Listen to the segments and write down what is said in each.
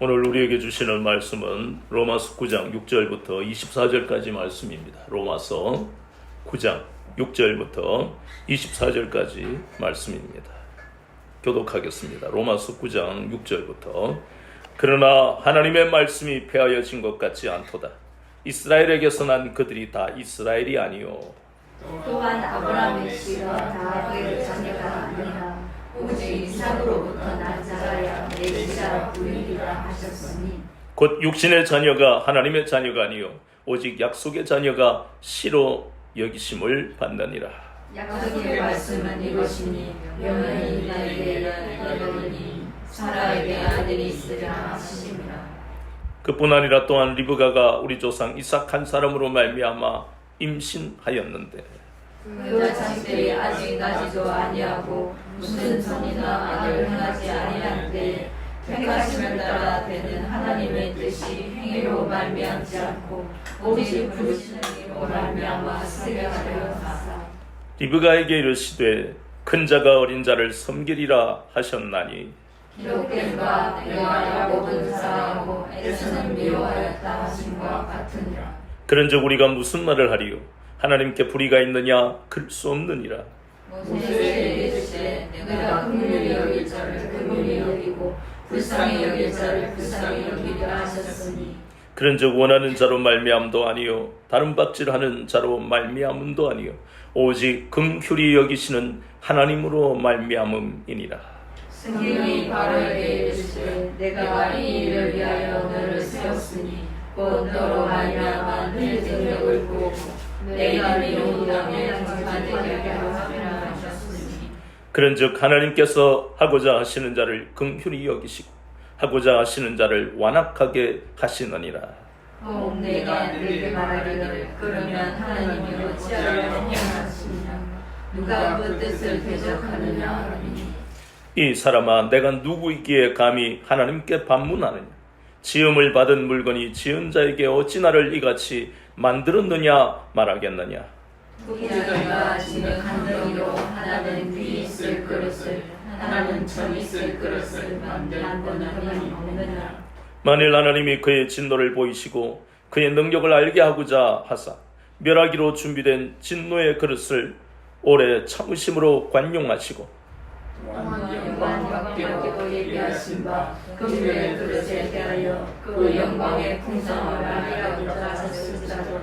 오늘 우리에게 주시는 말씀은 로마서 9장 6절부터 24절까지 말씀입니다. 로마서 9장 6절부터 24절까지 말씀입니다. 교독하겠습니다. 로마서 9장 6절부터 그러나 하나님의 말씀이 폐하여진 것 같지 않도다. 이스라엘에게서 난 그들이 다 이스라엘이 아니요 또한 아브라함의 씨가 다 그의 자녀가 아니라 오직 이삭으로부터 난 자라야 내 지자라 불리리라 하셨으니 곧 육신의 자녀가 하나님의 자녀가 아니요 오직 약속의 자녀가 씨로 여기심을 받느니라. 약속의 말씀은 이것이니 영원히 나에게 이르리니 사라에게 아들이 있으리라 하시니라. 그뿐 아니라 또한 리브가가 우리 조상 이삭 한 사람으로 말미암아 임신하였는데 그 자식들이 아직 나지도 아니하고 무슨 선이나 악을 행하지 아니할 때에 택하심을 따라 되는 하나님의 뜻이 행위로 말미암지 않고 오직 부르시는 이로 말미암아 쓰게 하려 하사 리브가에게 이르시되 큰 자가 어린 자를 섬기리라 하셨나니 기록된 바 내가 야곱은 사랑하고 에서는 미워하였다 하심과 같으니라. 그런즉 우리가 무슨 말을 하리요 하나님께 불의가 있느냐 그럴 수 없느니라. 모세에게 이르시되 내가 긍휼히 여길 자를 긍휼히 여기고 불쌍히 여길 자를 불쌍히 여기리라 하셨으니 그런즉 원하는 자로 말미암도 아니요 다른 박질하는 자로 말미암음도 아니요 오직 긍휼히 여기시는 하나님으로 말미암음이니라. 성경이 바로에게 이르시되 내가 이 일을 위하여 너를 세웠으니 곧 너로 말미암아 네 능력을 보고 내가 미루고 땅에 장직하게 하려 함이라 하셨으니 그런즉 하나님께서 하고자 하시는 자를 긍휼히 여기시고 하고자 하시는 자를 완악하게 하시느니라. 혹 내가 너에게 말하기를 그러면 하나님이 어찌하여 행하시느냐 누가 그 뜻을 대적하느냐 하니 이 사람아 내가 누구이기에 감히 하나님께 반문하느냐 지음을 받은 물건이 지은 자에게 어찌 나를 이같이 만들었느냐 말하겠느냐. 부자가 지는 한덩이로 하나는 위 있을 그릇을 하나는 전 있을 그릇을 만드는 것이 없느냐. 만일 하나님이 그의 진노를 보이시고 그의 능력을 알게 하고자 하사 멸하기로 준비된 진노의 그릇을 오래 참으심으로 관용하시고 영광받기로 얘기하신 바 긍휼의 그릇에 대하여 그 영광의 풍성함을 알리고자 하셨을 자로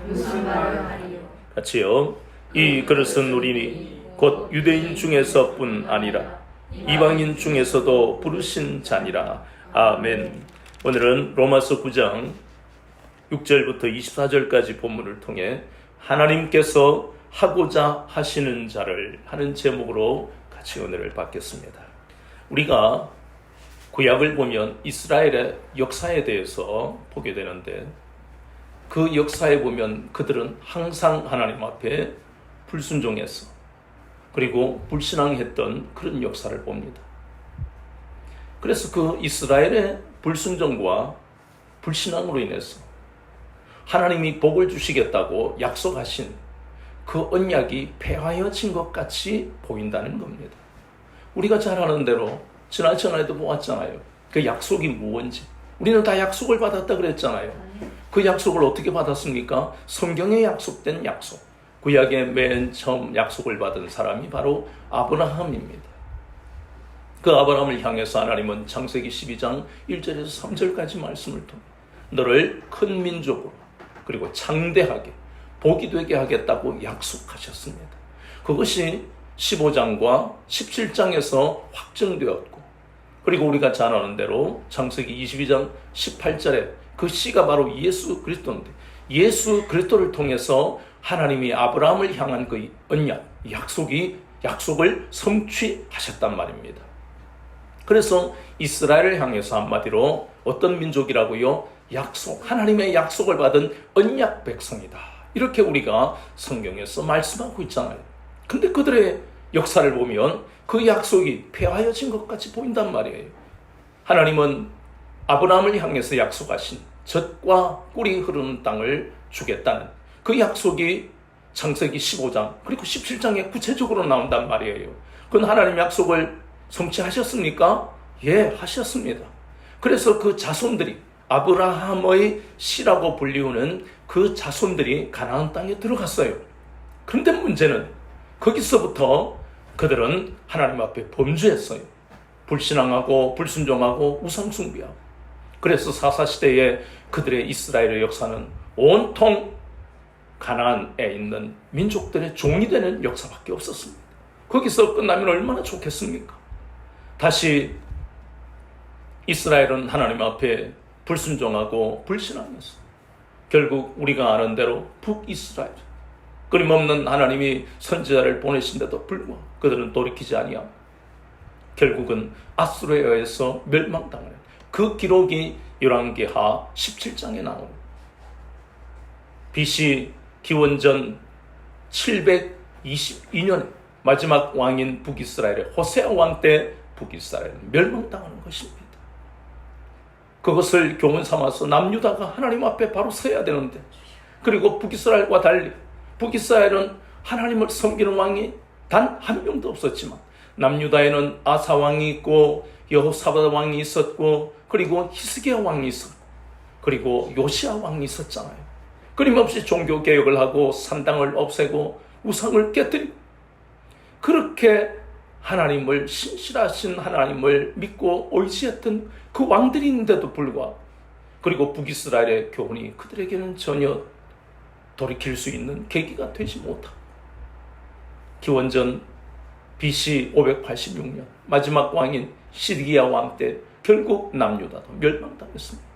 무슨 말을 하리요. 같이요. 이 그릇은 우리니 곧 유대인 중에서뿐 아니라 이방인 중에서도 부르신 자니라. 아멘. 오늘은 로마서 9장 6절부터 24절까지 본문을 통해 하나님께서 하고자 하시는 자를 하는 제목으로 같이 은혜를 받겠습니다. 우리가 구약을 보면 이스라엘의 역사에 대해서 보게 되는데 그 역사에 보면 그들은 항상 하나님 앞에 불순종했어. 그리고 불신앙했던 그런 역사를 봅니다. 그래서 그 이스라엘의 불순종과 불신앙으로 인해서 하나님이 복을 주시겠다고 약속하신 그 언약이 폐하여진 것 같이 보인다는 겁니다. 우리가 잘 아는 대로 지난주에도 보았잖아요. 그 약속이 무엇인지. 우리는 다 약속을 받았다 그랬잖아요. 그 약속을 어떻게 받았습니까? 성경에 약속된 약속. 구약의 맨 처음 약속을 받은 사람이 바로 아브라함입니다. 그 아브라함을 향해서 하나님은 창세기 12장 1절에서 3절까지 말씀을 통해 너를 큰 민족으로 그리고 창대하게 복이 되게 하겠다고 약속하셨습니다. 그것이 15장과 17장에서 확정되었고 그리고 우리가 잘 아는 대로 창세기 22장 18절에 그 씨가 바로 예수 그리스도인데, 예수 그리스도를 통해서 하나님이 아브라함을 향한 그 언약, 약속을 성취하셨단 말입니다. 그래서 이스라엘을 향해서 한마디로 어떤 민족이라고요? 하나님의 약속을 받은 언약 백성이다. 이렇게 우리가 성경에서 말씀하고 있잖아요. 근데 그들의 역사를 보면 그 약속이 폐하여진 것 같이 보인단 말이에요. 하나님은 아브라함을 향해서 약속하신 젖과 꿀이 흐르는 땅을 주겠다는 그 약속이 창세기 15장 그리고 17장에 구체적으로 나온단 말이에요. 그건 하나님 약속을 성취하셨습니까? 예, 하셨습니다. 그래서 그 자손들이, 아브라함의 씨라고 불리우는 그 자손들이 가나안 땅에 들어갔어요. 그런데 문제는 거기서부터 그들은 하나님 앞에 범죄했어요. 불신앙하고 불순종하고 우상숭배하고. 그래서 사사시대에 그들의 이스라엘의 역사는 온통 가나안에 있는 민족들의 종이 되는 역사밖에 없었습니다. 거기서 끝나면 얼마나 좋겠습니까? 다시 이스라엘은 하나님 앞에 불순종하고 불신앙했어요. 결국 우리가 아는 대로 북이스라엘, 끊임없는 하나님이 선지자를 보내신데도 불구하고 그들은 돌이키지 아니하고 결국은 아수르에 의해서 멸망당하는 그 기록이 열왕기하 17장에 나옵니다. BC 기원전 722년에 마지막 왕인 북이스라엘의 호세아 왕 때 북이스라엘은 멸망당하는 것입니다. 그것을 교훈 삼아서 남유다가 하나님 앞에 바로 서야 되는데, 그리고 북이스라엘과 달리 북이스라엘은 하나님을 섬기는 왕이 단 한 명도 없었지만 남유다에는 아사 왕이 있고 여호사밧 왕이 있었고 그리고 히스기야 왕이 있었고 그리고 요시야 왕이 있었잖아요. 끊임없이 종교 개혁을 하고 산당을 없애고 우상을 깨뜨리고 그렇게 하나님을, 신실하신 하나님을 믿고 의지했던 그 왕들이 있는데도 불구하고, 그리고 북이스라엘의 교훈이 그들에게는 전혀 돌이킬 수 있는 계기가 되지 못하고 기원전 BC 586년 마지막 왕인 시드기야 왕 때 결국 남유다도 멸망당했습니다.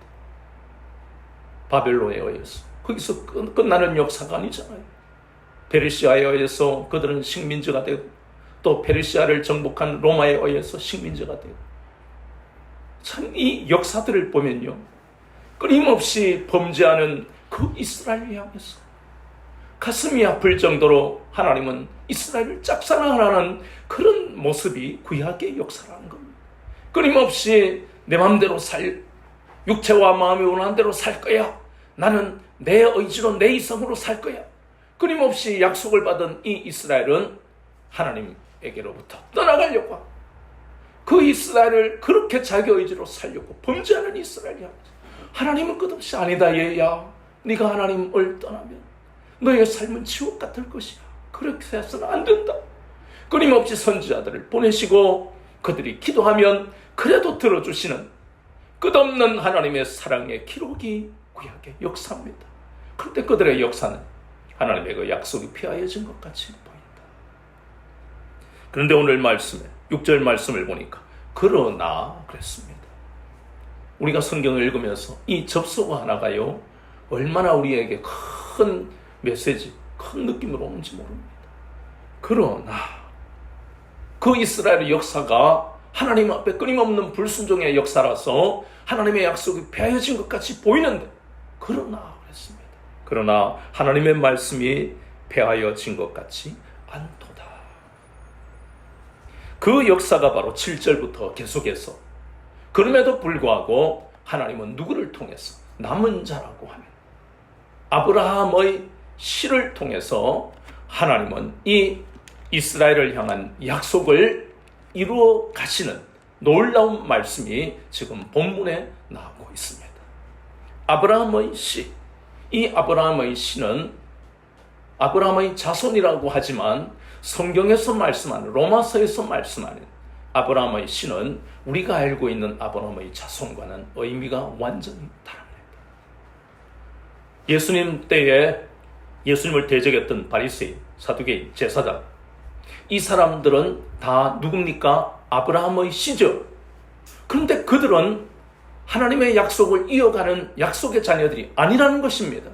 바벨론에 의해서. 거기서 끝나는 역사가 아니잖아요. 페르시아에 의해서 그들은 식민지가 되고 또 페르시아를 정복한 로마에 의해서 식민지가 되고, 참 이 역사들을 보면요, 끊임없이 범죄하는 그 이스라엘을 향해서 가슴이 아플 정도로 하나님은 이스라엘을 짝사랑하는 그런 모습이 구약의 역사라는 겁니다. 끊임없이 내 마음대로 육체와 마음이 원하는 대로 살 거야. 나는 내 의지로 내 이성으로 살 거야. 끊임없이 약속을 받은 이 이스라엘은 하나님에게로부터 떠나가려고 하고, 그 이스라엘을 그렇게 자기 의지로 살려고 범죄하는 이스라엘이야. 하나님은 끝없이 아니다 얘야, 네가 하나님을 떠나면 너의 삶은 지옥 같을 것이야. 그렇게 해서는 안 된다. 끊임없이 선지자들을 보내시고 그들이 기도하면 그래도 들어주시는 끝없는 하나님의 사랑의 기록이 구약의 역사입니다. 그런데 그들의 역사는 하나님의 그 약속이 폐하여진 것 같이 보인다. 그런데 오늘 말씀에 6절 말씀을 보니까 그러나 그랬습니다. 우리가 성경을 읽으면서 이 접속 하나가요, 얼마나 우리에게 큰 메시지, 큰 느낌으로 오는지 모릅니다. 그러나 그 이스라엘의 역사가 하나님 앞에 끊임없는 불순종의 역사라서 하나님의 약속이 폐하여진 것 같이 보이는데, 그러나 그랬습니다. 그러나 하나님의 말씀이 폐하여진 것 같지 않도다. 그 역사가 바로 7절부터 계속해서, 그럼에도 불구하고 하나님은 누구를 통해서, 남은 자라고 하는 아브라함의 씨를 통해서 하나님은 이 이스라엘을 향한 약속을 이루어 가시는 놀라운 말씀이 지금 본문에 나오고 있습니다. 아브라함의 씨, 이 아브라함의 씨는 아브라함의 자손이라고 하지만 성경에서 말씀하는, 로마서에서 말씀하는 아브라함의 씨는 우리가 알고 있는 아브라함의 자손과는 의미가 완전히 다릅니다. 예수님 때에 예수님을 대적했던 바리새인, 사두개인, 제사장, 이 사람들은 다 누굽니까? 아브라함의 씨죠. 그런데 그들은 하나님의 약속을 이어가는 약속의 자녀들이 아니라는 것입니다.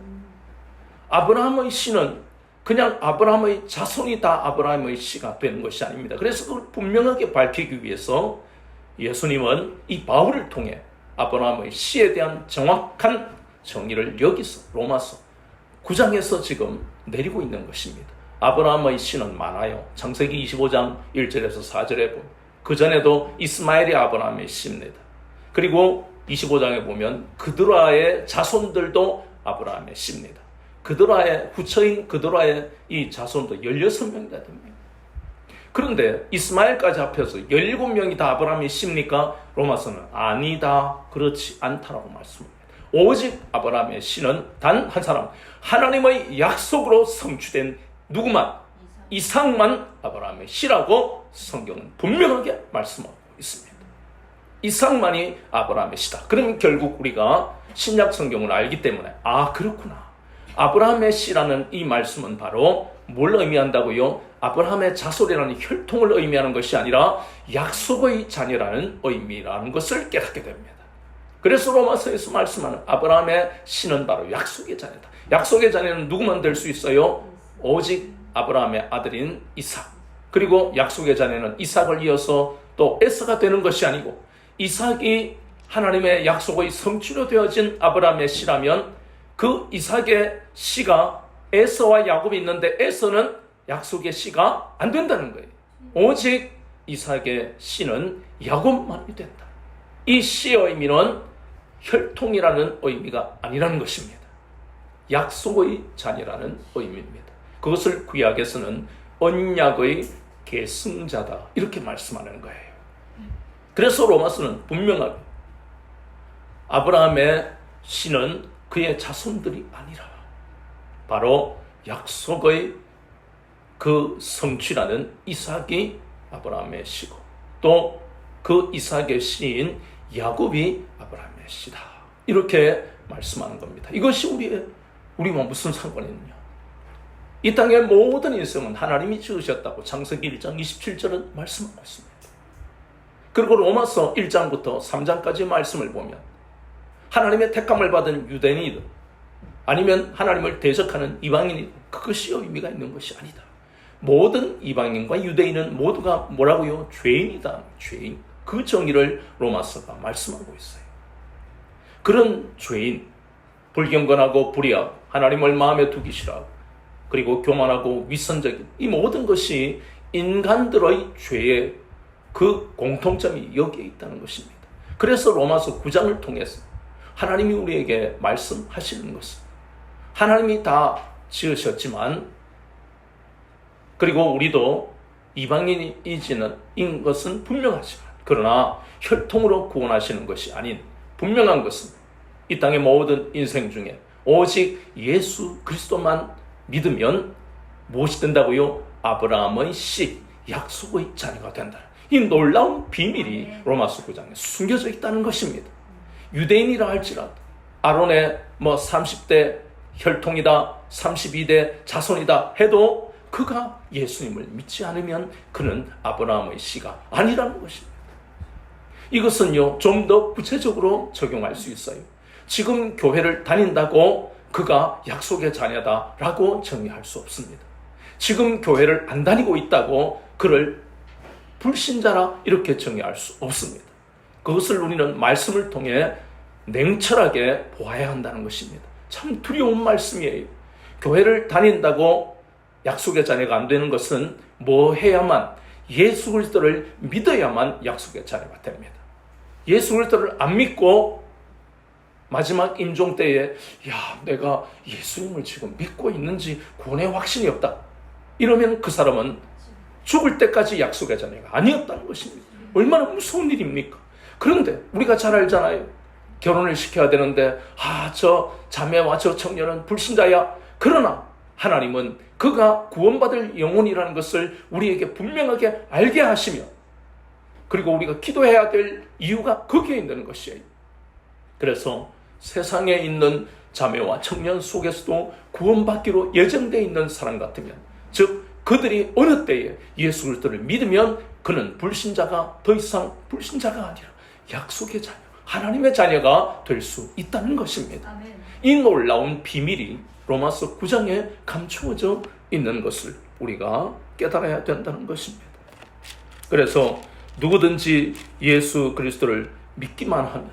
아브라함의 씨는 그냥 아브라함의 자손이 다 아브라함의 씨가 되는 것이 아닙니다. 그래서 그걸 분명하게 밝히기 위해서 예수님은 이 바울을 통해 아브라함의 씨에 대한 정확한 정의를 여기서 로마서 9장에서 지금 내리고 있는 것입니다. 아브라함의 씨는 많아요. 창세기 25장 1절에서 4절에 보면 그 전에도 이스마엘이 아브라함의 씨입니다. 그리고 25장에 보면 그드라의 자손들도 아브라함의 씨입니다. 그드라의 후처인 그드라의 이 자손도 16명이나 됩니다. 그런데 이스마엘까지 합해서 17명이 다 아브라함의 씨입니까? 로마서는 아니다, 그렇지 않다라고 말씀합니다. 오직 아브라함의 씨는 단 한 사람, 하나님의 약속으로 성취된 누구만? 이삭만 아브라함의 씨라고 성경은 분명하게 말씀하고 있습니다. 이삭만이 아브라함의 씨다. 그럼 결국 우리가 신약 성경을 알기 때문에 그렇구나. 아브라함의 씨라는 이 말씀은 바로 뭘 의미한다고요? 아브라함의 자손이라는 혈통을 의미하는 것이 아니라 약속의 자녀라는 의미라는 것을 깨닫게 됩니다. 그래서 로마서에서 말씀하는 아브라함의 씨는 바로 약속의 자녀다. 약속의 자녀는 누구만 될 수 있어요? 오직 아브라함의 아들인 이삭. 그리고 약속의 자녀는 이삭을 이어서 또 에서가 되는 것이 아니고 이삭이 하나님의 약속의 성취로 되어진 아브라함의 씨라면 그 이삭의 씨가 에서와 야곱이 있는데 에서는 약속의 씨가 안 된다는 거예요. 오직 이삭의 씨는 야곱만이 된다. 이 씨의 의미는 혈통이라는 의미가 아니라는 것입니다. 약속의 자녀라는 의미입니다. 그것을 구약에서는 언약의 계승자다 이렇게 말씀하는 거예요. 그래서 로마서는 분명하게 아브라함의 씨는 그의 자손들이 아니라 바로 약속의 그 성취라는 이삭이 아브라함의 씨고 또 그 이삭의 씨인 야곱이 아브라함의 씨다. 이렇게 말씀하는 겁니다. 이것이 우리와 무슨 상관이 있느냐? 이 땅의 모든 인생은 하나님이 지으셨다고 창세기 1장 27절은 말씀하고 있습니다. 그리고 로마서 1장부터 3장까지 말씀을 보면 하나님의 택함을 받은 유대인이든 아니면 하나님을 대적하는 이방인이든 그것이 의미가 있는 것이 아니다. 모든 이방인과 유대인은 모두가 뭐라고요? 죄인이다. 죄인. 그 정의를 로마서가 말씀하고 있어요. 그런 죄인, 불경건하고 불의하고 하나님을 마음에 두기 싫어하고 그리고 교만하고 위선적인 이 모든 것이 인간들의 죄의 그 공통점이 여기에 있다는 것입니다. 그래서 로마서 9장을 통해서 하나님이 우리에게 말씀하시는 것은 하나님이 다 지으셨지만 그리고 우리도 이방인이지는 인 것은 분명하지만 그러나 혈통으로 구원하시는 것이 아닌 분명한 것은 이 땅의 모든 인생 중에 오직 예수 그리스도만 믿으면 무엇이 된다고요? 아브라함의 씨, 약속의 자녀가 된다. 이 놀라운 비밀이 로마서 9장에 숨겨져 있다는 것입니다. 유대인이라 할지라도 아론의 30대 혈통이다, 32대 자손이다 해도 그가 예수님을 믿지 않으면 그는 아브라함의 씨가 아니라는 것입니다. 이것은요, 좀 더 구체적으로 적용할 수 있어요. 지금 교회를 다닌다고 그가 약속의 자녀다라고 정의할 수 없습니다. 지금 교회를 안 다니고 있다고 그를 불신자라 이렇게 정의할 수 없습니다. 그것을 우리는 말씀을 통해 냉철하게 보아야 한다는 것입니다. 참 두려운 말씀이에요. 교회를 다닌다고 약속의 자녀가 안 되는 것은 뭐 해야만 예수 그리스도를 믿어야만 약속의 자녀가 됩니다. 예수 그리스도를 안 믿고 마지막 임종 때에 내가 예수님을 지금 믿고 있는지 구원의 확신이 없다. 이러면 그 사람은 죽을 때까지 약속의 자녀가 아니었다는 것입니다. 얼마나 무서운 일입니까? 그런데 우리가 잘 알잖아요. 결혼을 시켜야 되는데 저 자매와 저 청년은 불신자야. 그러나 하나님은 그가 구원받을 영혼이라는 것을 우리에게 분명하게 알게 하시며 그리고 우리가 기도해야 될 이유가 거기에 있는 것이에요. 그래서 세상에 있는 자매와 청년 속에서도 구원받기로 예정되어 있는 사람 같으면 즉 그들이 어느 때에 예수 그리스도를 믿으면 그는 불신자가 더 이상 불신자가 아니라 약속의 자녀, 하나님의 자녀가 될 수 있다는 것입니다. 아멘. 이 놀라운 비밀이 로마서 9장에 감추어져 있는 것을 우리가 깨달아야 된다는 것입니다. 그래서 누구든지 예수 그리스도를 믿기만 하면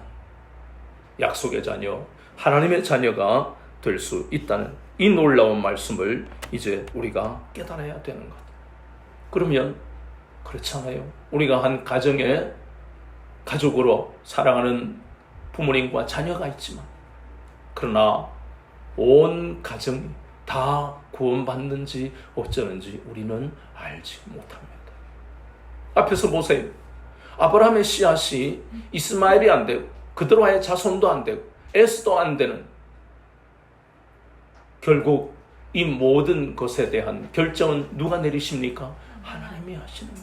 약속의 자녀, 하나님의 자녀가 될 수 있다는 이 놀라운 말씀을 이제 우리가 깨달아야 되는 것. 그러면 그렇잖아요. 우리가 한 가정에 가족으로 사랑하는 부모님과 자녀가 있지만, 그러나 온 가정이 다 구원받는지 어쩌는지 우리는 알지 못합니다. 앞에서 보세요. 아브라함의 씨앗이 이스마엘이 안 되고 그들과의 자손도 안 되고 에스도 안 되는, 결국 이 모든 것에 대한 결정은 누가 내리십니까? 하나님이 하시는 것.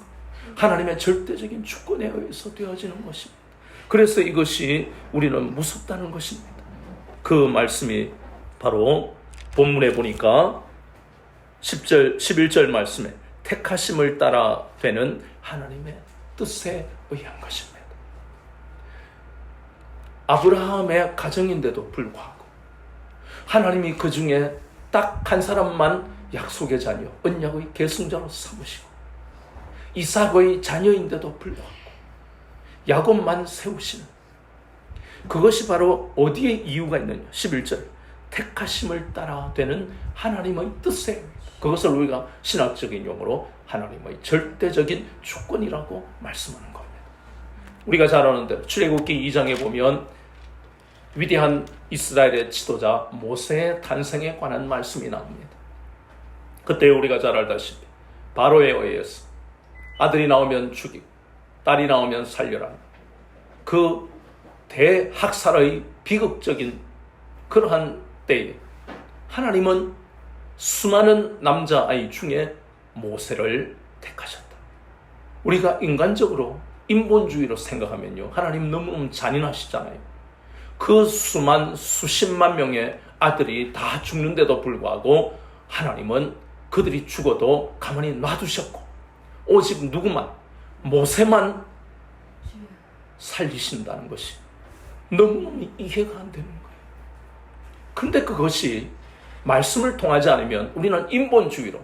하나님의 절대적인 주권에 의해서 되어지는 것입니다. 그래서 이것이 우리는 무섭다는 것입니다. 그 말씀이 바로 본문에 보니까 10절, 11절 말씀에 택하심을 따라 되는 하나님의 뜻에 의한 것입니다. 아브라함의 가정인데도 불구하고 하나님이 그 중에 딱 한 사람만 약속의 자녀, 언약의 계승자로 삼으시고, 이삭의 자녀인데도 불구하고 야곱만 세우시는, 그것이 바로 어디에 이유가 있느냐? 11절, 택하심을 따라 되는 하나님의 뜻에, 그것을 우리가 신학적인 용어로 하나님의 절대적인 주권이라고 말씀하는 겁니다. 우리가 잘 아는 대로 출애굽기 2장에 보면 위대한 이스라엘의 지도자 모세의 탄생에 관한 말씀이 나옵니다. 그때 우리가 잘 알다시피 바로에 의해서 아들이 나오면 죽이고 딸이 나오면 살려라, 그 대학살의 비극적인 그러한 때에 하나님은 수많은 남자아이 중에 모세를 택하셨다. 우리가 인간적으로 인본주의로 생각하면요, 하나님 너무 잔인하시잖아요. 그 수십만 명의 아들이 다 죽는데도 불구하고 하나님은 그들이 죽어도 가만히 놔두셨고, 오직 누구만, 모세만 살리신다는 것이 너무너무 이해가 안 되는 거예요. 그런데 그것이 말씀을 통하지 않으면 우리는 인본주의로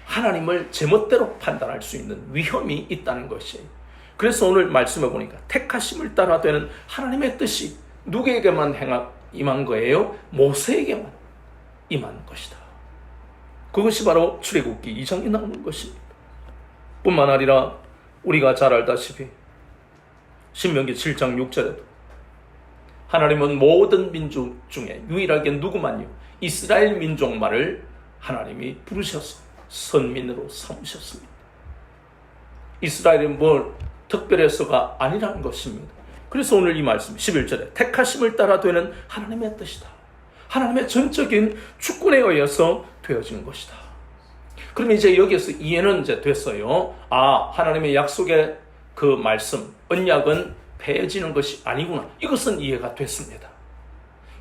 하나님을 제멋대로 판단할 수 있는 위험이 있다는 것이에요. 그래서 오늘 말씀을 보니까 택하심을 따라 되는 하나님의 뜻이 누구에게만 임한 거예요? 모세에게만 임한 것이다. 그것이 바로 출애굽기 2장에 나오는 것입니다. 뿐만 아니라 우리가 잘 알다시피 신명기 7장 6절에도 하나님은 모든 민족 중에 유일하게 누구만요? 이스라엘 민족만을 하나님이 부르셔서 선민으로 삼으셨습니다. 이스라엘이 뭘 특별해서가 아니라는 것입니다. 그래서 오늘 이 말씀 11절에 택하심을 따라 되는 하나님의 뜻이다. 하나님의 전적인 주권에 의해서 되어진 것이다. 그럼 이제 여기에서 이해는 이제 됐어요. 아, 하나님의 약속의 그 말씀, 언약은 폐해지는 것이 아니구나. 이것은 이해가 됐습니다.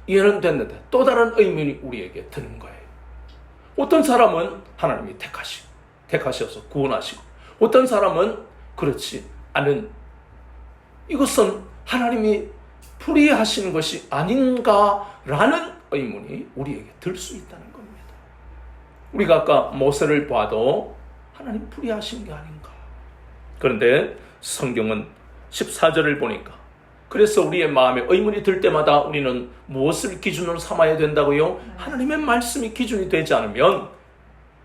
이해는 됐는데 또 다른 의문이 우리에게 드는 거예요. 어떤 사람은 하나님이 택하셔서 구원하시고, 어떤 사람은 그렇지 않은, 이것은 하나님이 불의하시는 것이 아닌가라는 의문이 우리에게 들 수 있다는 겁니다. 우리가 아까 모세를 봐도 하나님 불의하신 게 아닌가. 그런데 성경은 14절을 보니까, 그래서 우리의 마음에 의문이 들 때마다 우리는 무엇을 기준으로 삼아야 된다고요? 하나님의 말씀이 기준이 되지 않으면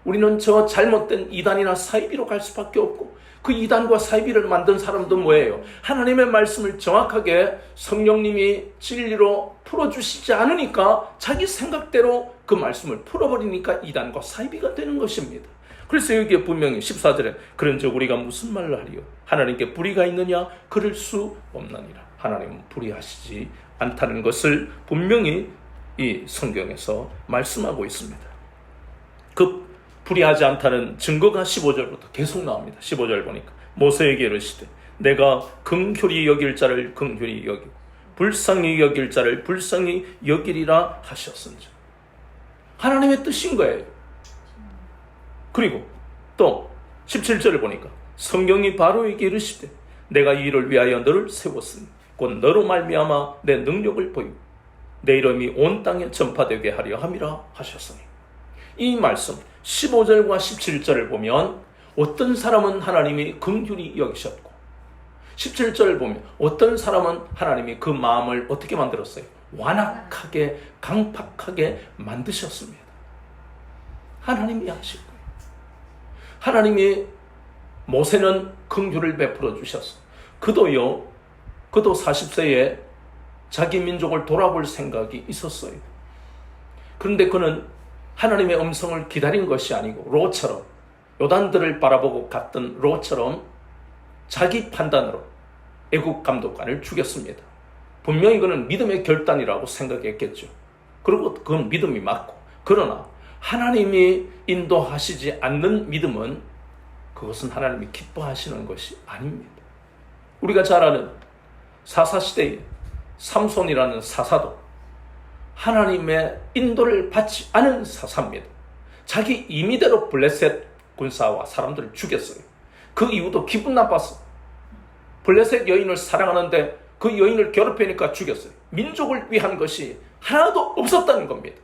우리는 저 잘못된 이단이나 사이비로 갈 수밖에 없고, 그 이단과 사이비를 만든 사람도 뭐예요? 하나님의 말씀을 정확하게 성령님이 진리로 풀어주시지 않으니까 자기 생각대로 그 말씀을 풀어버리니까 이단과 사이비가 되는 것입니다. 그래서 여기에 분명히 14절에 그런즉 우리가 무슨 말을 하리요? 하나님께 불의가 있느냐? 그럴 수 없느니라. 하나님은 불의하시지 않다는 것을 분명히 이 성경에서 말씀하고 있습니다. 그 불의하지 않다는 증거가 15절부터 계속 나옵니다. 15절 보니까 모세에게 이르시되 내가 긍휼히 여길 자를 긍휼히 여기고 불쌍히 여길 자를 불쌍히 여기리라 하셨은즉. 하나님의 뜻인 거예요. 그리고 또 17절을 보니까 성경이 바로에게 이르시되 내가 이 일을 위하여 너를 세웠으니 곧 너로 말미암아 내 능력을 보이고 내 이름이 온 땅에 전파되게 하려 함이라 하셨으니. 이 말씀 15절과 17절을 보면 어떤 사람은 하나님이 긍휼히 여기셨고 17절을 보면 어떤 사람은 하나님이 그 마음을 어떻게 만들었어요? 완악하게 강팍하게 만드셨습니다. 하나님이 하실 거예요. 하나님이 모세는 긍휼을 베풀어 주셨어. 그도 40세에 자기 민족을 돌아볼 생각이 있었어요. 그런데 그는 하나님의 음성을 기다린 것이 아니고 롯처럼, 요단들을 바라보고 갔던 롯처럼 자기 판단으로 애국 감독관을 죽였습니다. 분명히 그는 믿음의 결단이라고 생각했겠죠. 그리고 그건 믿음이 맞고, 그러나 하나님이 인도하시지 않는 믿음은 그것은 하나님이 기뻐하시는 것이 아닙니다. 우리가 잘 아는 사사시대의 삼손이라는 사사도 하나님의 인도를 받지 않은 사사입니다. 자기 임의대로 블레셋 군사와 사람들을 죽였어요. 그 이유도 기분 나빠서 블레셋 여인을 사랑하는데 그 여인을 괴롭히니까 죽였어요. 민족을 위한 것이 하나도 없었다는 겁니다.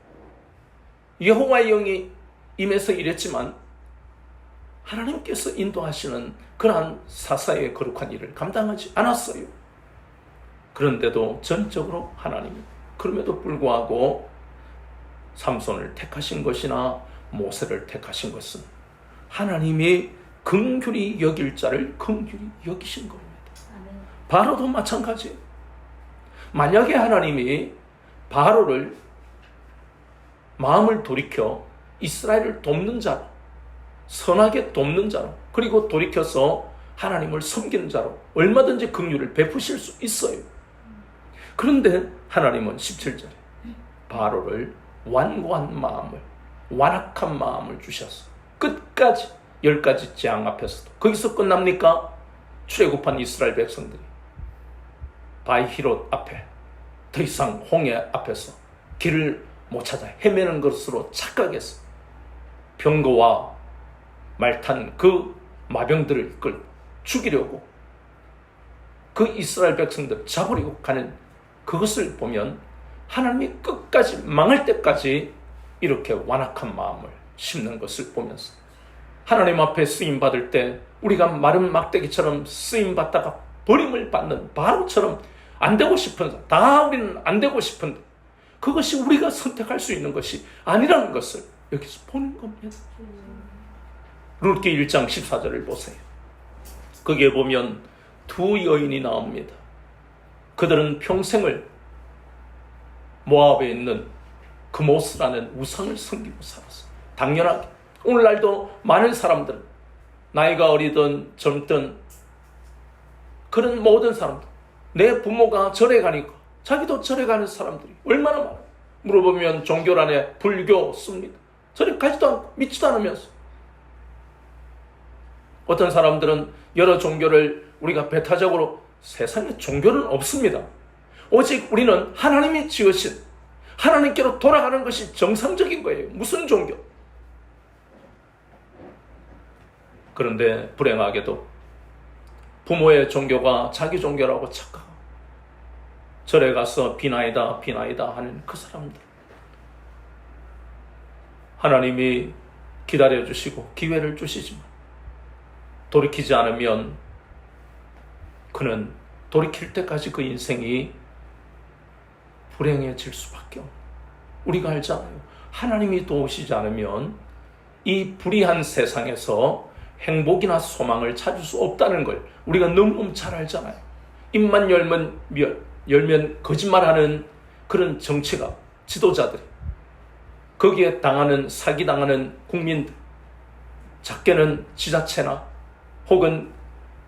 여호와의 영이 임해서 이랬지만 하나님께서 인도하시는 그러한 사사의 거룩한 일을 감당하지 않았어요. 그런데도 전적으로 하나님이, 그럼에도 불구하고 삼손을 택하신 것이나 모세를 택하신 것은 하나님이 긍휼히 여길 자를 긍휼히 여기신 겁니다. 바로도 마찬가지예요. 만약에 하나님이 바로를 마음을 돌이켜 이스라엘을 돕는 자로, 선하게 돕는 자로, 그리고 돌이켜서 하나님을 섬기는 자로 얼마든지 긍휼을 베푸실 수 있어요. 그런데 하나님은 17절에 바로를 완고한 마음을, 완악한 마음을 주셨어. 끝까지 10가지 재앙 앞에서도. 거기서 끝납니까? 출애굽한 이스라엘 백성들이 바이히롯 앞에 더 이상 홍해 앞에서 길을 못 찾아 헤매는 것으로 착각해서 병거와 말탄 그 마병들을 이끌고 죽이려고 그 이스라엘 백성들 잡으려고 가는 그것을 보면 하나님이 끝까지 망할 때까지 이렇게 완악한 마음을 심는 것을 보면서 하나님 앞에 쓰임받을 때 우리가 마른 막대기처럼 쓰임받다가 버림을 받는 바로처럼 안 되고 싶은, 다 우리는 안 되고 싶은데 그것이 우리가 선택할 수 있는 것이 아니라는 것을 여기서 보는 겁니다. 룻기 1장 14절을 보세요. 거기에 보면 두 여인이 나옵니다. 그들은 평생을 모압에 있는 그모스라는 우상을 섬기고 살았어요. 당연하게 오늘날도 많은 사람들, 나이가 어리든 젊든 그런 모든 사람들, 내 부모가 절에 가니까 자기도 절에 가는 사람들이 얼마나 많아요. 물어보면 종교란에 불교 씁니다. 절에 가지도 않고 믿지도 않으면서. 어떤 사람들은 여러 종교를 우리가 배타적으로, 세상에 종교는 없습니다. 오직 우리는 하나님이 지으신 하나님께로 돌아가는 것이 정상적인 거예요. 무슨 종교? 그런데 불행하게도 부모의 종교가 자기 종교라고 착각하고 절에 가서 비나이다 비나이다 하는 그 사람들, 하나님이 기다려주시고 기회를 주시지만 돌이키지 않으면 그는 돌이킬 때까지 그 인생이 불행해질 수밖에 없어요. 우리가 알잖아요. 하나님이 도우시지 않으면 이 불의한 세상에서 행복이나 소망을 찾을 수 없다는 걸 우리가 너무너무 잘 알잖아요. 입만 열면 거짓말하는 그런 정치가, 지도자들이, 거기에 당하는, 사기당하는 국민들, 작게는 지자체나 혹은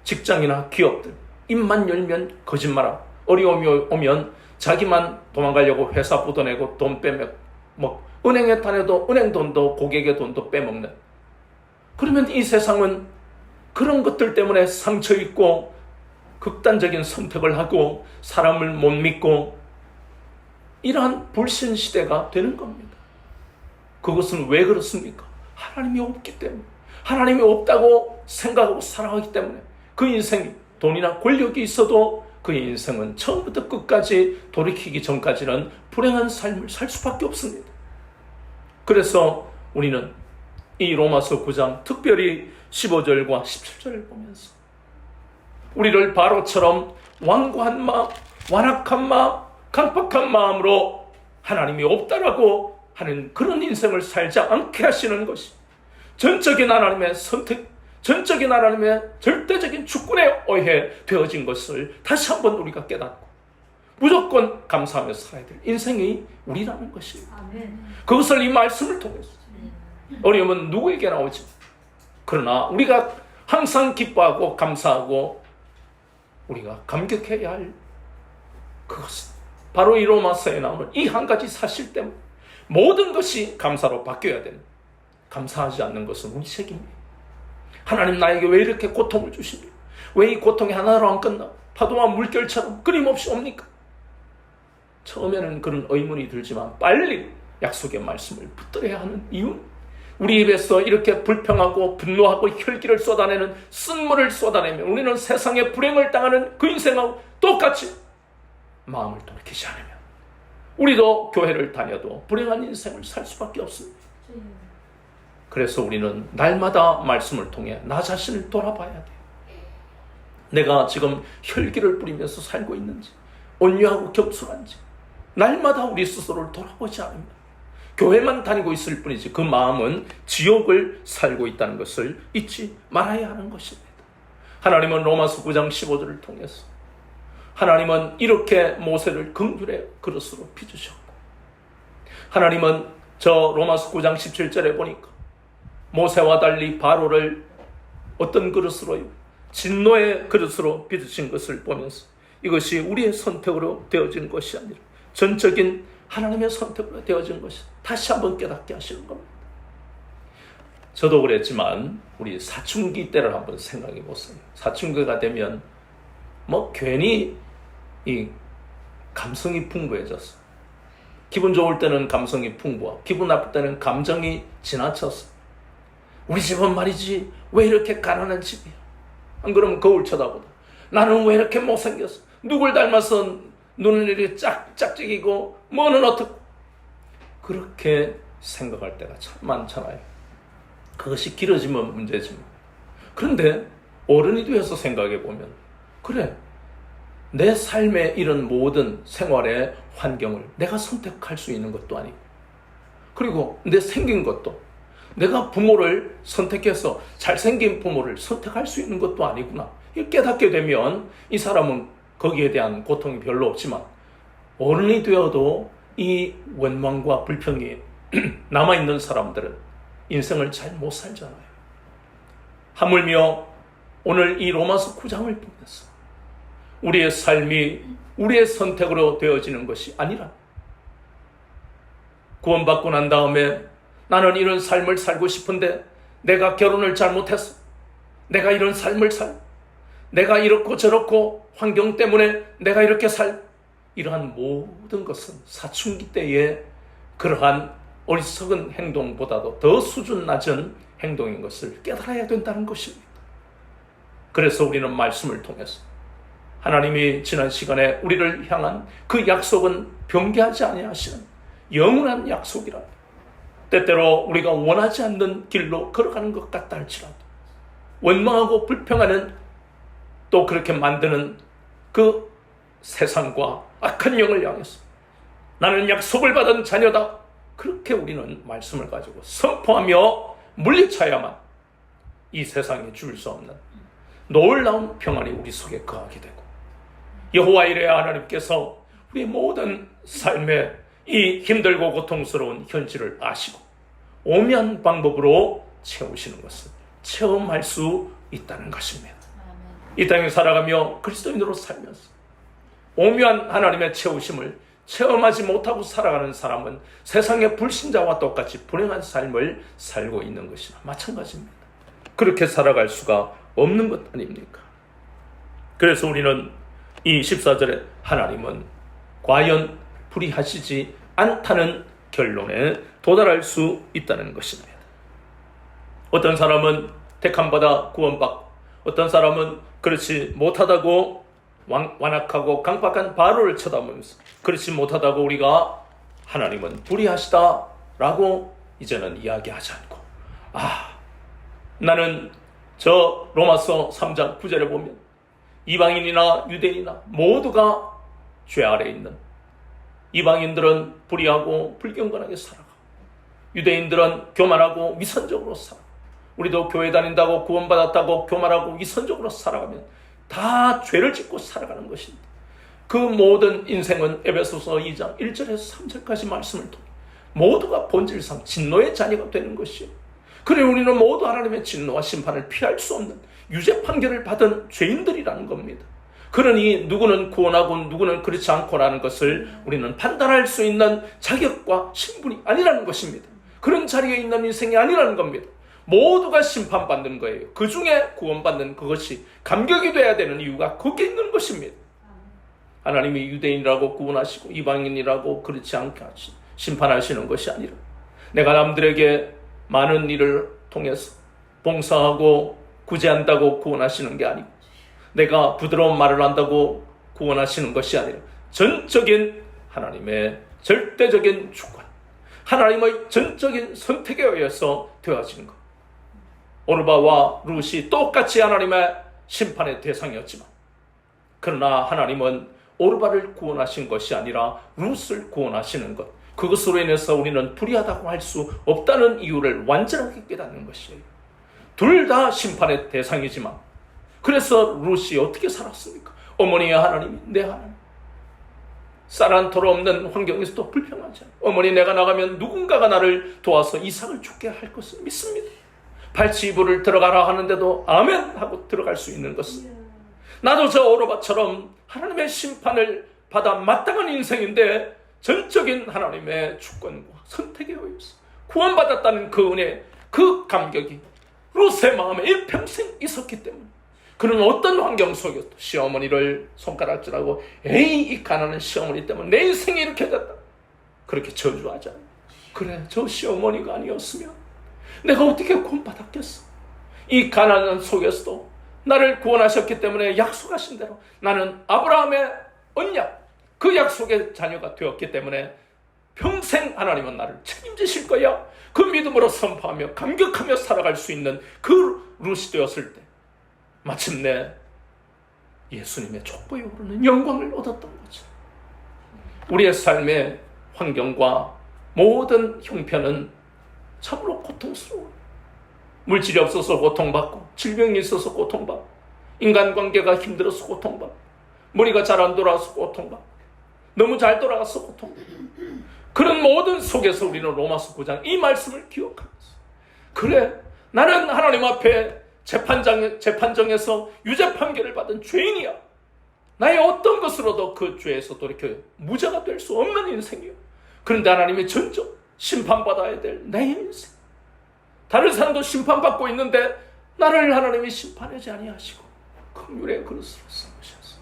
직장이나 기업들, 입만 열면 거짓말하고 어려움이 오면 자기만 도망가려고 회사 묻어내고 돈 빼먹고, 은행에 다녀도 은행 돈도 고객의 돈도 빼먹는. 그러면 이 세상은 그런 것들 때문에 상처 입고 극단적인 선택을 하고 사람을 못 믿고 이러한 불신 시대가 되는 겁니다. 그것은 왜 그렇습니까? 하나님이 없기 때문에, 하나님이 없다고 생각하고 살아가기 때문에 그 인생이 돈이나 권력이 있어도 그의 인생은 처음부터 끝까지 돌이키기 전까지는 불행한 삶을 살 수밖에 없습니다. 그래서 우리는 이 로마서 9장 특별히 15절과 17절을 보면서 우리를 바로처럼 완고한 마음, 완악한 마음, 강팍한 마음으로 하나님이 없다라고 하는 그런 인생을 살지 않게 하시는 것이 전적인 하나님의 선택, 전적인 하나님의 절대적인 주권에 의해 되어진 것을 다시 한번 우리가 깨닫고 무조건 감사하며 살아야 될 인생이 우리라는 것입니다. 그것을 이 말씀을 통해서 어려움은 누구에게나 오지. 그러나 우리가 항상 기뻐하고 감사하고 우리가 감격해야 할 그것은 바로 이 로마서에 나오는 이 한 가지 사실 때문에 모든 것이 감사로 바뀌어야 되는, 감사하지 않는 것은 우리 책임이에요. 하나님 나에게 왜 이렇게 고통을 주십니까? 왜 이 고통이 하나로 안 끝나? 파도와 물결처럼 끊임없이 옵니까? 처음에는 그런 의문이 들지만 빨리 약속의 말씀을 붙들어야 하는 이유는 우리 입에서 이렇게 불평하고 분노하고 혈기를 쏟아내는 쓴물을 쏟아내면 우리는 세상에 불행을 당하는 그 인생하고 똑같이 마음을 돌이키지 않으면 우리도 교회를 다녀도 불행한 인생을 살 수밖에 없습니다. 그래서 우리는 날마다 말씀을 통해 나 자신을 돌아봐야 돼요. 내가 지금 혈기를 뿌리면서 살고 있는지, 온유하고 겸손한지 날마다 우리 스스로를 돌아보지 않으면 교회만 다니고 있을 뿐이지 그 마음은 지옥을 살고 있다는 것을 잊지 말아야 하는 것입니다. 하나님은 로마서 9장 15절을 통해서 하나님은 이렇게 모세를 긍휼의 그릇으로 빚으셨고, 하나님은 저 로마서 9장 17절에 보니까 모세와 달리 바로를 어떤 그릇으로요? 진노의 그릇으로 빚으신 것을 보면서 이것이 우리의 선택으로 되어진 것이 아니라 전적인 하나님의 선택으로 되어진 것이 다시 한번 깨닫게 하시는 겁니다. 저도 그랬지만 우리 사춘기 때를 한번 생각해 보세요. 사춘기가 되면 괜히 이 감성이 풍부해졌어. 기분 좋을 때는 감성이 풍부하고 기분 나쁠 때는 감정이 지나쳤어. 우리 집은 말이지 왜 이렇게 가난한 집이야? 안 그러면 거울 쳐다보다 나는 왜 이렇게 못생겼어? 누굴 닮아서 눈은 이렇게 짝짝이고 뭐는 어떻고, 그렇게 생각할 때가 참 많잖아요. 그것이 길어지면 문제지만, 그런데 어른이 되어서 생각해 보면 그래, 내 삶의 이런 모든 생활의 환경을 내가 선택할 수 있는 것도 아니고, 그리고 내 생긴 것도 내가 부모를 선택해서 잘생긴 부모를 선택할 수 있는 것도 아니구나, 이걸 깨닫게 되면 이 사람은 거기에 대한 고통이 별로 없지만 어른이 되어도 이 원망과 불평이 남아있는 사람들은 인생을 잘 못 살잖아요. 하물며 오늘 이 로마서 9장을 보면서 우리의 삶이 우리의 선택으로 되어지는 것이 아니라 구원받고 난 다음에 나는 이런 삶을 살고 싶은데 내가 결혼을 잘못했어, 내가 이런 삶을 내가 이렇고 저렇고 환경 때문에 내가 이렇게 이러한 모든 것은 사춘기 때의 그러한 어리석은 행동보다도 더 수준 낮은 행동인 것을 깨달아야 된다는 것입니다. 그래서 우리는 말씀을 통해서 하나님이 지난 시간에 우리를 향한 그 약속은 변개하지 아니하시는 영원한 약속이라. 때때로 우리가 원하지 않는 길로 걸어가는 것 같다 할지라도 원망하고 불평하는, 또 그렇게 만드는 그 세상과 악한 영을 향해서 나는 약속을 받은 자녀다, 그렇게 우리는 말씀을 가지고 선포하며 물리쳐야만 이 세상에 줄 수 없는 놀라운 평안이 우리 속에 거하게 되고, 여호와 이레 하나님께서 우리 모든 삶의 이 힘들고 고통스러운 현실을 아시고 오묘한 방법으로 채우시는 것을 체험할 수 있다는 것입니다. 이 땅에 살아가며 그리스도인으로 살면서 오묘한 하나님의 채우심을 체험하지 못하고 살아가는 사람은 세상의 불신자와 똑같이 불행한 삶을 살고 있는 것이나 마찬가지입니다. 그렇게 살아갈 수가 없는 것 아닙니까? 그래서 우리는 이 14절에 하나님은 과연 불의하시지 않다는 결론에 도달할 수 있다는 것입니다. 어떤 사람은 택함받아 구원받고, 어떤 사람은 그렇지 못하다고 완악하고 강박한 바로를 쳐다보면서 그렇지 못하다고 우리가 하나님은 불의하시다라고 이제는 이야기하지 않고 나는 저 로마서 3장 9절에 보면 이방인이나 유대인이나 모두가 죄 아래에 있는, 이방인들은 불의하고 불경건하게 살아가, 유대인들은 교만하고 위선적으로 살아. 우리도 교회 다닌다고 구원받았다고 교만하고 위선적으로 살아가면 다 죄를 짓고 살아가는 것인데, 그 모든 인생은 에베소서 2장 1절에서 3절까지 말씀을 통해 모두가 본질상 진노의 자녀가 되는 것이요, 그래 우리는 모두 하나님의 진노와 심판을 피할 수 없는 유죄 판결을 받은 죄인들이라는 겁니다. 그러니 누구는 구원하고 누구는 그렇지 않고라는 것을 우리는 판단할 수 있는 자격과 신분이 아니라는 것입니다. 그런 자리에 있는 인생이 아니라는 겁니다. 모두가 심판받는 거예요. 그 중에 구원받는 그것이 감격이 돼야 되는 이유가 거기에 있는 것입니다. 하나님이 유대인이라고 구원하시고 이방인이라고 그렇지 않게 심판하시는 것이 아니라, 내가 남들에게 많은 일을 통해서 봉사하고 구제한다고 구원하시는 게 아니고, 내가 부드러운 말을 한다고 구원하시는 것이 아니라 전적인 하나님의 절대적인 주권, 하나님의 전적인 선택에 의해서 되어지는 것. 오르바와 룻이 똑같이 하나님의 심판의 대상이었지만, 그러나 하나님은 오르바를 구원하신 것이 아니라 룻을 구원하시는 것, 그것으로 인해서 우리는 불의하다고 할 수 없다는 이유를 완전하게 깨닫는 것이에요. 둘 다 심판의 대상이지만, 그래서 룻이 어떻게 살았습니까? 어머니의 하나님이 내 하나님, 쌀 한 톨 없는 환경에서도 불평하지 않아요. 어머니, 내가 나가면 누군가가 나를 도와서 이삭을 죽게 할 것을 믿습니다. 발치부를 들어가라 하는데도 아멘 하고 들어갈 수 있는 것은, 나도 저 오르바처럼 하나님의 심판을 받아 마땅한 인생인데 전적인 하나님의 주권과 선택에 의해서 구원받았다는 그 은혜, 그 감격이 룻의 마음에 일평생 있었기 때문에, 그는 어떤 환경 속에서도 시어머니를 손가락질하고 에이 이 가난한 시어머니 때문에 내 인생이 이렇게 됐다 그렇게 저주하지 않아요. 그래, 저 시어머니가 아니었으면 내가 어떻게 구원받았겠어. 이 가난한 속에서도 나를 구원하셨기 때문에 약속하신 대로 나는 아브라함의 언약, 그 약속의 자녀가 되었기 때문에 평생 하나님은 나를 책임지실 거야, 그 믿음으로 선포하며 감격하며 살아갈 수 있는 그 룻이 되었을 때 마침내 예수님의 족보에 오르는 영광을 얻었던 거죠. 우리의 삶의 환경과 모든 형편은 참으로 고통스러워요. 물질이 없어서 고통받고, 질병이 있어서 고통받고, 인간관계가 힘들어서 고통받고, 머리가 잘 안 돌아가서 고통받고, 너무 잘 돌아가서 고통받고, 그런 모든 속에서 우리는 로마서 9장 이 말씀을 기억하면서, 그래 나는 하나님 앞에 재판정에서 유죄 판결을 받은 죄인이야. 나의 어떤 것으로도 그 죄에서 돌이켜 무죄가 될 수 없는 인생이야. 그런데 하나님이 전적 심판받아야 될 내 인생, 다른 사람도 심판받고 있는데 나를 하나님이 심판하지 아니하시고 긍휼의 그릇으로 삼으셨어.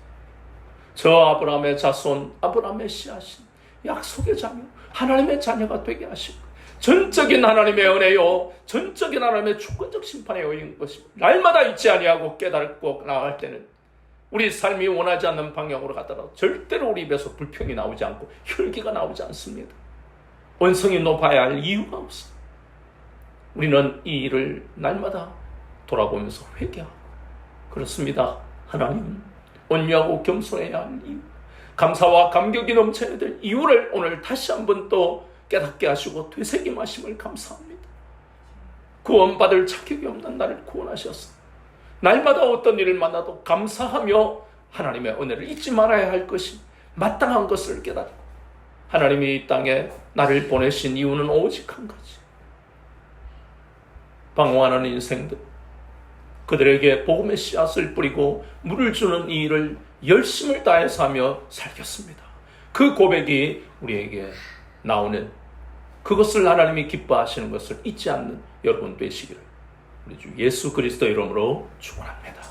저 아브라함의 자손, 아브라함의 씨앗인 약속의 자녀, 하나님의 자녀가 되게 하시고, 전적인 하나님의 은혜요, 전적인 하나님의 주권적 심판에 의한 것입니다. 날마다 잊지 아니하고 깨닫고 나아갈 때는 우리 삶이 원하지 않는 방향으로 가더라도 절대로 우리 입에서 불평이 나오지 않고 혈기가 나오지 않습니다. 원성이 높아야 할 이유가 없어. 우리는 이 일을 날마다 돌아보면서 회개하고, 그렇습니다. 하나님, 온유하고 겸손해야 할 이유, 감사와 감격이 넘쳐야 될 이유를 오늘 다시 한번 또 깨닫게 하시고 되새김하심을 감사합니다. 구원받을 자격이 없는 나를 구원하셨어. 날마다 어떤 일을 만나도 감사하며 하나님의 은혜를 잊지 말아야 할 것이 마땅한 것을 깨닫고, 하나님이 이 땅에 나를 보내신 이유는 오직 한 가지, 방황하는 인생들, 그들에게 복음의 씨앗을 뿌리고 물을 주는 이 일을 열심을 다해서 하며 살겠습니다. 그 고백이 우리에게 나오는, 그것을 하나님이 기뻐하시는 것을 잊지 않는 여러분 되시기를 우리 주 예수 그리스도 이름으로 축원합니다.